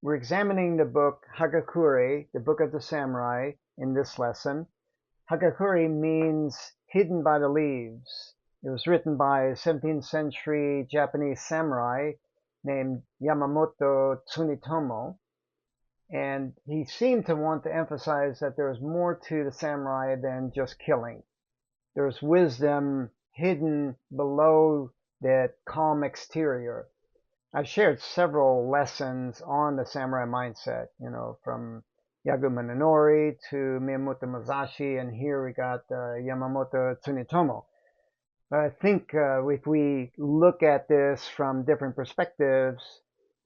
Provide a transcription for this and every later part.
We're examining the book Hagakure, the Book of the Samurai, in this lesson. Hagakure means hidden by the leaves. It was written by a 17th century Japanese samurai named Yamamoto Tsunetomo, and he seemed to want to emphasize that there was more to the samurai than just killing. There's wisdom hidden below that calm exterior. I've shared several lessons on the samurai mindset, from Yaguma Nonori to Miyamoto Musashi, and here we got Yamamoto Tsunetomo. But I think if we look at this from different perspectives,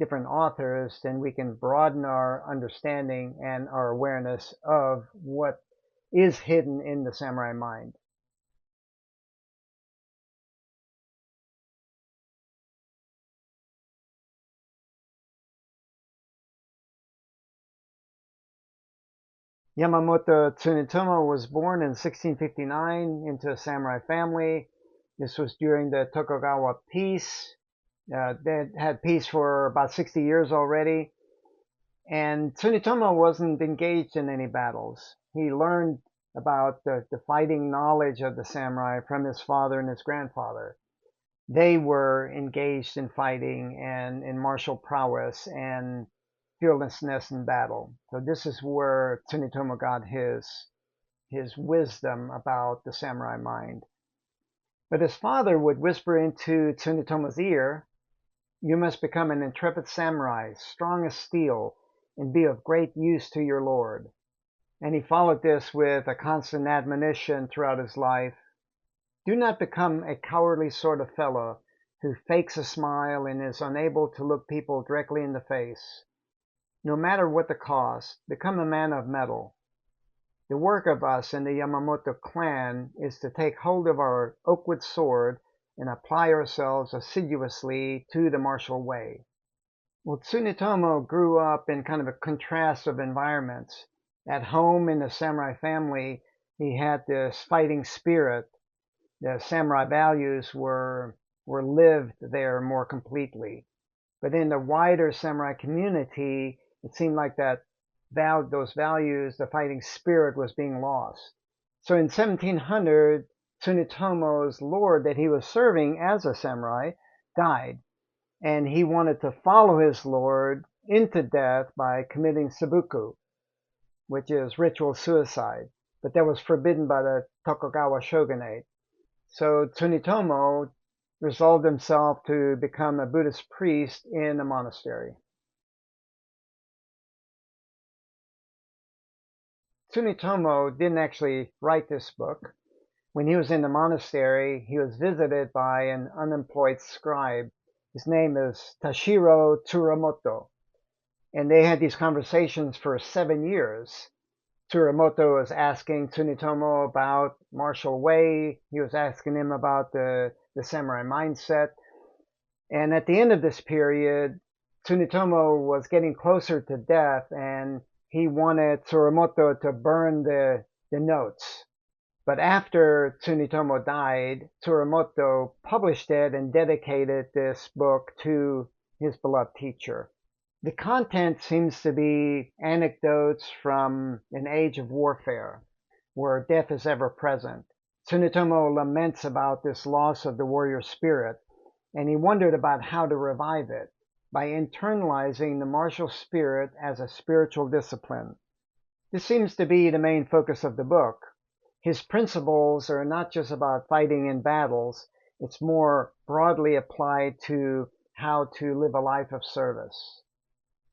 different authors, then we can broaden our understanding and our awareness of what is hidden in the samurai mind. Yamamoto Tsunetomo was born in 1659 into a samurai family. This was during the Tokugawa peace. They had peace for about 60 years already. And Tsunetomo wasn't engaged in any battles. He learned about the fighting knowledge of the samurai from his father and his grandfather. They were engaged in fighting and in martial prowess and fearlessness in battle. So this is where Tsunetomo got his wisdom about the samurai mind. But his father would whisper into Tsunetomo's ear, "You must become an intrepid samurai, strong as steel, and be of great use to your lord." And he followed this with a constant admonition throughout his life. "Do not become a cowardly sort of fellow who fakes a smile and is unable to look people directly in the face. No matter what the cost, become a man of mettle. The work of us in the Yamamoto clan is to take hold of our oakwood sword and apply ourselves assiduously to the martial way." Well, Tsunetomo grew up in kind of a contrast of environments. At home in the samurai family, he had this fighting spirit. The samurai values were lived there more completely. But in the wider samurai community, it seemed like those values, the fighting spirit, was being lost. So in 1700, Tsunetomo's lord that he was serving as a samurai died, and he wanted to follow his lord into death by committing seppuku, which is ritual suicide. But that was forbidden by the Tokugawa shogunate. So Tsunetomo resolved himself to become a Buddhist priest in a monastery. Tsunetomo didn't actually write this book. When he was in the monastery, he was visited by an unemployed scribe. His name is Tashiro Tsurumoto. And they had these conversations for 7 years. Tsurumoto was asking Tsunetomo about martial way. He was asking him about the samurai mindset. And at the end of this period, Tsunetomo was getting closer to death, and he wanted Tsurumoto to burn the notes. But after Tsunetomo died, Tsurumoto published it and dedicated this book to his beloved teacher. The content seems to be anecdotes from an age of warfare where death is ever present. Tsunetomo laments about this loss of the warrior spirit, and he wondered about how to revive it by internalizing the martial spirit as a spiritual discipline. This seems to be the main focus of the book. His principles are not just about fighting in battles, it's more broadly applied to how to live a life of service.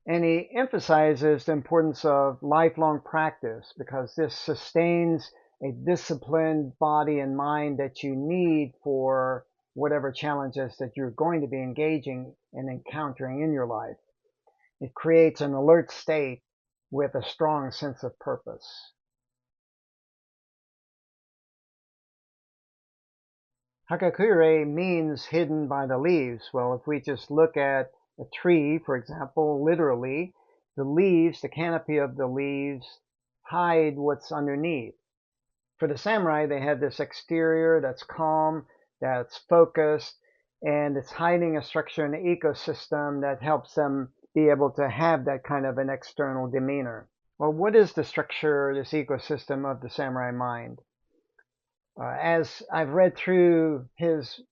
And he emphasizes the importance of lifelong practice because this sustains a disciplined body and mind that you need for whatever challenges that you're going to be engaging and encountering in your life. It creates an alert state with a strong sense of purpose. Hagakure means hidden by the leaves. Well, if we just look at a tree, for example, literally, the leaves, the canopy of the leaves, hide what's underneath. For the samurai, they had this exterior that's calm, that's focused, and it's hiding a structure in the ecosystem that helps them be able to have that kind of an external demeanor. Well, what is the structure, this ecosystem of the samurai mind? As I've read through his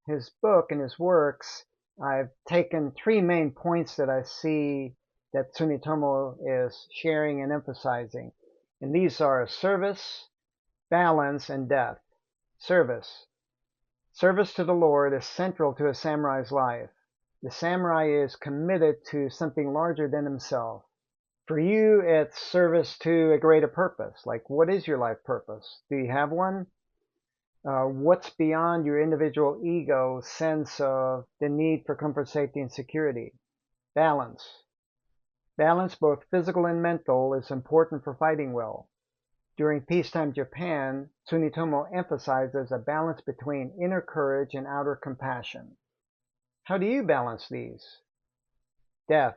book and his works, I've taken three main points that I see that Tsunetomo is sharing and emphasizing. And these are service, balance, and death. Service. Service to the Lord is central to a samurai's life. The samurai is committed to something larger than himself. For you, it's service to a greater purpose. Like, what is your life purpose? Do you have one? What's beyond your individual ego sense of the need for comfort, safety, and security? Balance. Balance, both physical and mental, is important for fighting well. During peacetime Japan, Tsunetomo emphasizes a balance between inner courage and outer compassion. How do you balance these? Death.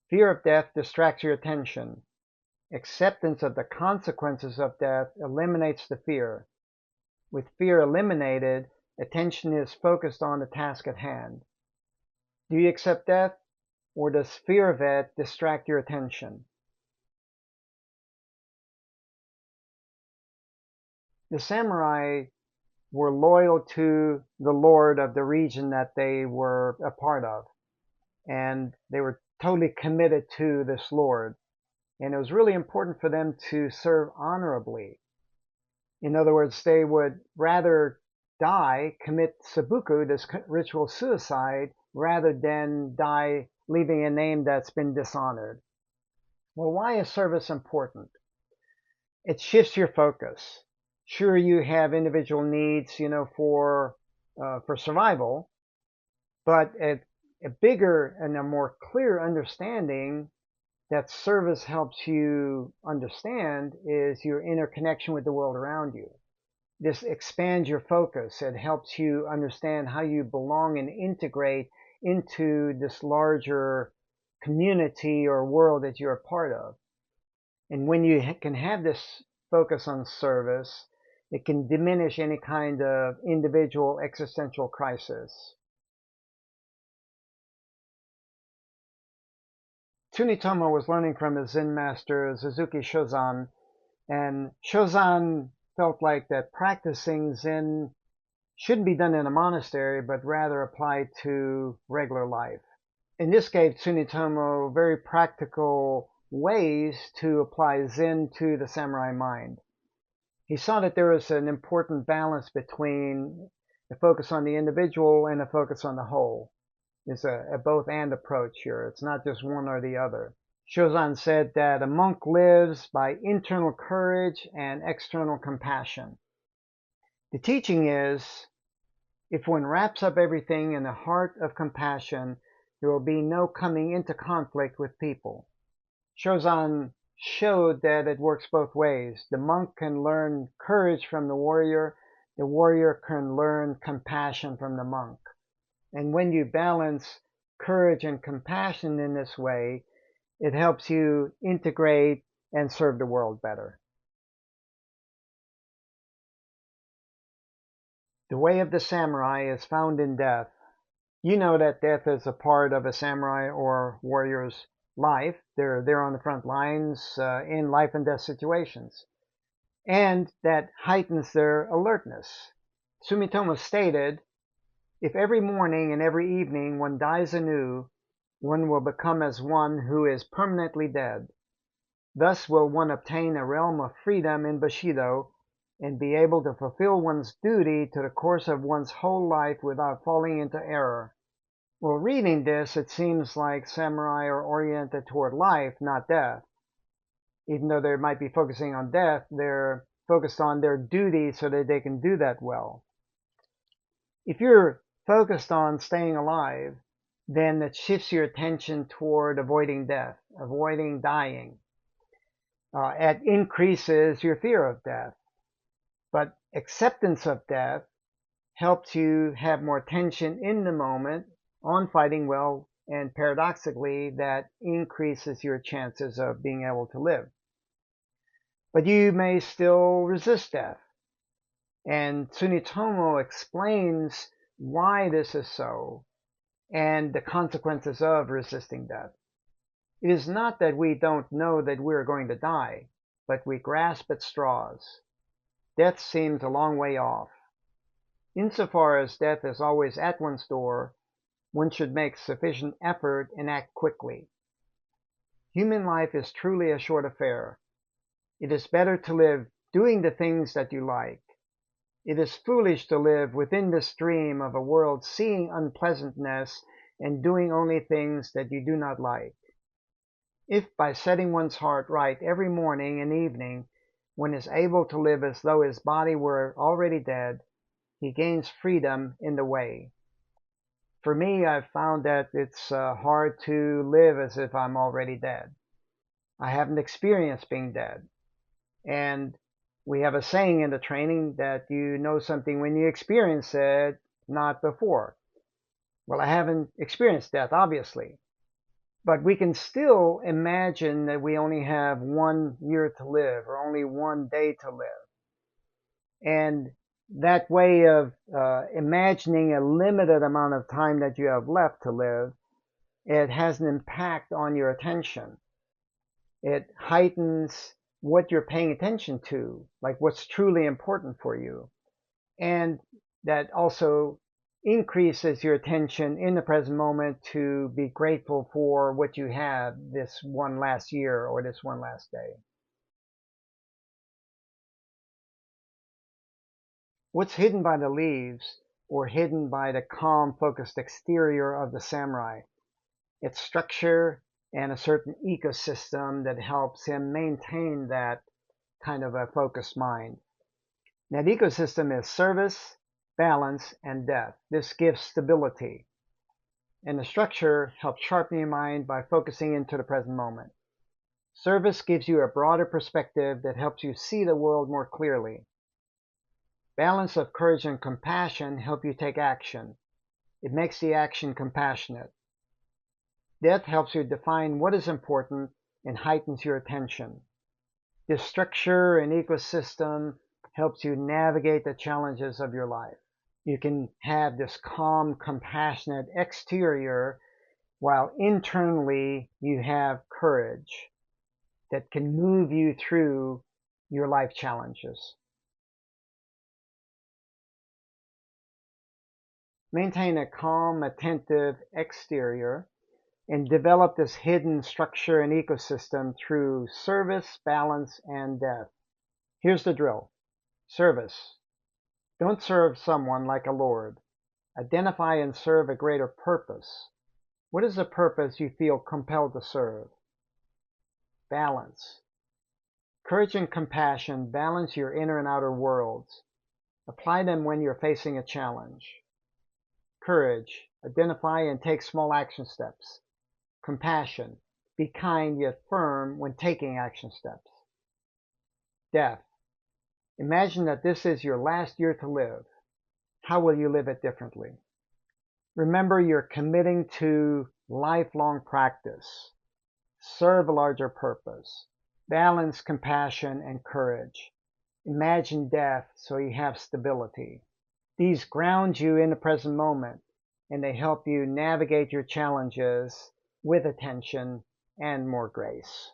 Fear of death distracts your attention. Acceptance of the consequences of death eliminates the fear. With fear eliminated, attention is focused on the task at hand. Do you accept death, or does fear of it distract your attention? The samurai were loyal to the lord of the region that they were a part of, and they were totally committed to this lord. And it was really important for them to serve honorably. In other words, they would rather die, commit seppuku, this ritual suicide, rather than die leaving a name that's been dishonored. Well, why is service important? It shifts your focus. Sure, you have individual needs, for survival, but a bigger and a more clear understanding that service helps you understand is your interconnection with the world around you. This expands your focus. It helps you understand how you belong and integrate into this larger community or world that you're a part of. And when you can have this focus on service, it can diminish any kind of individual existential crisis. Tsunetomo was learning from his Zen master Suzuki Shozan, and Shozan felt like that practicing Zen shouldn't be done in a monastery, but rather applied to regular life. And this gave Tsunetomo very practical ways to apply Zen to the samurai mind. He saw that there was an important balance between a focus on the individual and a focus on the whole. It's a both-and approach here. It's not just one or the other. Shozan said that a monk lives by internal courage and external compassion. The teaching is, if one wraps up everything in the heart of compassion, there will be no coming into conflict with people. Shozan showed that it works both ways. The monk can learn courage from the warrior can learn compassion from the monk. And when you balance courage and compassion in this way, it helps you integrate and serve the world better. The way of the samurai is found in death. You know that death is a part of a samurai or warrior's life. They're on the front lines in life and death situations. And that heightens their alertness. Tsunetomo stated, if every morning and every evening one dies anew, one will become as one who is permanently dead. Thus will one obtain a realm of freedom in Bushido and be able to fulfill one's duty to the course of one's whole life without falling into error. Well, reading this, it seems like samurai are oriented toward life, not death. Even though they might be focusing on death, they're focused on their duty so that they can do that well. If you're focused on staying alive, then it shifts your attention toward avoiding death, avoiding dying. It increases your fear of death. But acceptance of death helps you have more attention in the moment on fighting well, and paradoxically, that increases your chances of being able to live. But you may still resist death. And Tsunetomo explains why this is so and the consequences of resisting death. It is not that we don't know that we are going to die, but we grasp at straws. Death seems a long way off. Insofar as death is always at one's door, one should make sufficient effort and act quickly. Human life is truly a short affair. It is better to live doing the things that you like. It is foolish to live within the stream of a world seeing unpleasantness and doing only things that you do not like. If by setting one's heart right every morning and evening one is able to live as though his body were already dead, he gains freedom in the way. For me, I've found that it's hard to live as if I'm already dead. I haven't experienced being dead. And we have a saying in the training that you know something when you experience it, not before. Well, I haven't experienced death, obviously. But we can still imagine that we only have 1 year to live or only 1 day to live. And that way of imagining a limited amount of time that you have left to live, it has an impact on your attention. It heightens what you're paying attention to, like what's truly important for you. And that also increases your attention in the present moment to be grateful for what you have this one last year or this one last day. What's hidden by the leaves or hidden by the calm, focused exterior of the samurai? Its structure and a certain ecosystem that helps him maintain that kind of a focused mind. That ecosystem is service, balance, and death. This gives stability. And the structure helps sharpen your mind by focusing into the present moment. Service gives you a broader perspective that helps you see the world more clearly. Balance of courage and compassion help you take action. It makes the action compassionate. Death helps you define what is important and heightens your attention. This structure and ecosystem helps you navigate the challenges of your life. You can have this calm, compassionate exterior while internally you have courage that can move you through your life challenges. Maintain a calm, attentive exterior and develop this hidden structure and ecosystem through service, balance, and death. Here's the drill. Service. Don't serve someone like a lord. Identify and serve a greater purpose. What is the purpose you feel compelled to serve? Balance. Courage and compassion balance your inner and outer worlds. Apply them when you're facing a challenge. Courage. Identify and take small action steps. Compassion. Be kind yet firm when taking action steps. Death. Imagine that this is your last year to live. How will you live it differently? Remember, you're committing to lifelong practice. Serve a larger purpose. Balance compassion and courage. Imagine death so you have stability. These ground you in the present moment, and they help you navigate your challenges with attention and more grace.